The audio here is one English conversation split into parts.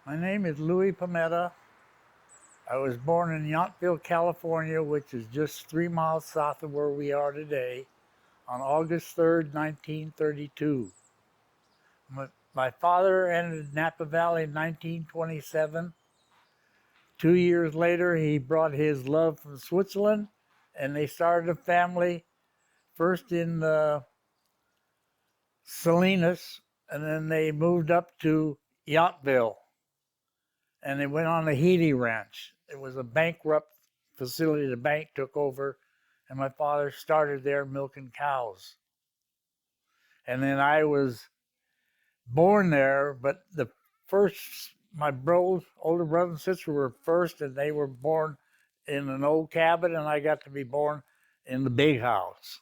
My name is Louie Pometta. I was born in Yountville, California, which is just 3 miles south of where we are today, on August 3rd, 1932. My father entered Napa Valley in 1927. 2 years later, he brought his love from Switzerland, and they started a family first in Salinas, and then they moved up to Yountville, and they went on the Healy Ranch. It was a bankrupt facility the bank took over, and my father started there milking cows. And then I was born there, but my older brother and sister were first, and they were born in an old cabin, and I got to be born in the big house.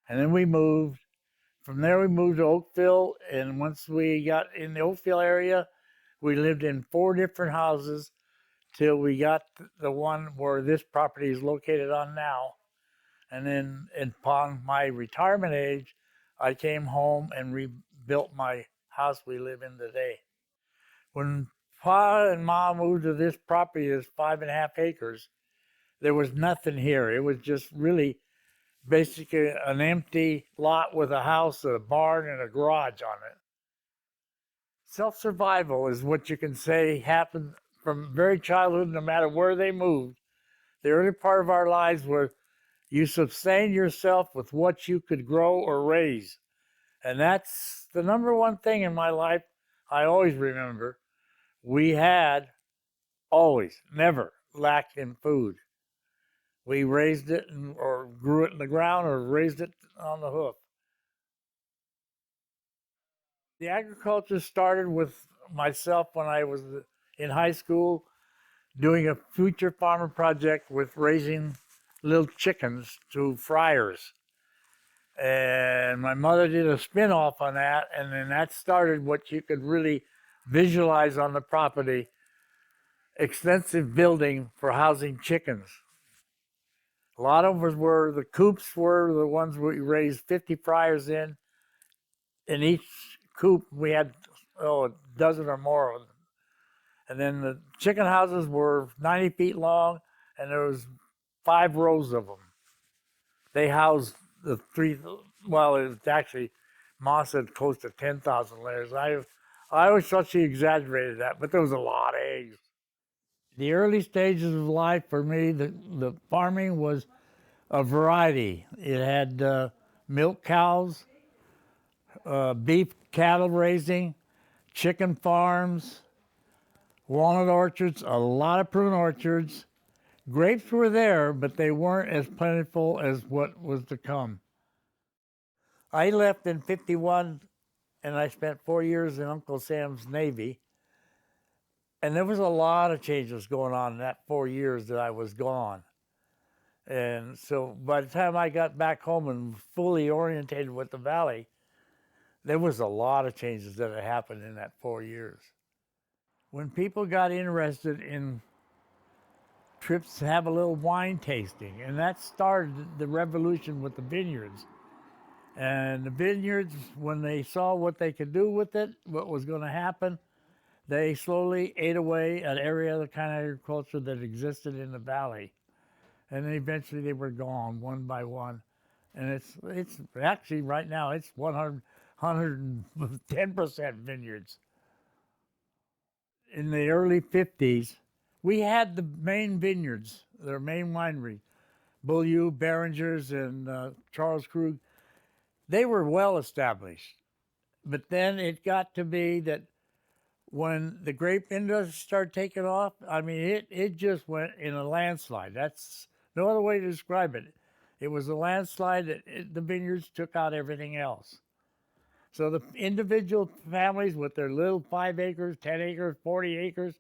And then we moved. From there, we moved to Oakville, and once we got in the Oakville area, we lived in 4 different houses till we got the one where this property is located on now. And then upon my retirement age, I came home and rebuilt my house we live in today. When Pa and Ma moved to this property, it's 5.5 acres, there was nothing here. It was just really basically an empty lot with a house, a barn, and a garage on it. Self-survival is what you can say happened from very childhood, no matter where they moved. The early part of our lives were you sustain yourself with what you could grow or raise. And that's the number one thing in my life I always remember. We had always, never lacked in food. We raised it or grew it in the ground or raised it on the hoof. The agriculture started with myself when I was in high school doing a future farmer project with raising little chickens to fryers. And my mother did a spin-off on that, and then that started what you could really visualize on the property, extensive building for housing chickens. A lot of them were, the coops were the ones we raised 50 fryers in. In each coop, we had a dozen or more of them. And then the chicken houses were 90 feet long, and there was 5 rows of them. They housed the 3, well, it was actually, Ma said close to 10,000 layers. I always thought she exaggerated that, but there was a lot of eggs. The early stages of life for me, the farming was a variety. It had milk cows, beef cattle raising, chicken farms, walnut orchards, a lot of prune orchards. Grapes were there, but they weren't as plentiful as what was to come. I left in 51, and I spent 4 years in Uncle Sam's Navy. And there was a lot of changes going on in that 4 years that I was gone. And so by the time I got back home and fully orientated with the Valley, there was a lot of changes that had happened in that 4 years. When people got interested in trips to have a little wine tasting, and that started the revolution with the vineyards. And the vineyards, when they saw what they could do with it, what was going to happen, they slowly ate away at every other kind of agriculture that existed in the Valley. And then eventually they were gone one by one. And it's actually right now it's 110% vineyards. In the early 50s, we had the main vineyards, their main winery, Beaulieu, Behringer's, and Charles Krug. They were well established. But then it got to be that when the grape industry started taking off, I mean, it just went in a landslide. That's no other way to describe it. It was a landslide that the vineyards took out everything else. So the individual families with their little 5 acres, 10 acres, 40 acres,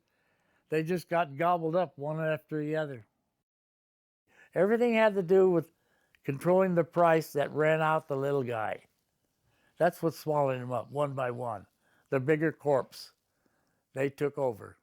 they just got gobbled up one after the other. Everything had to do with controlling the price that ran out the little guy. That's what swallowed him up one by one. The bigger corps, they took over.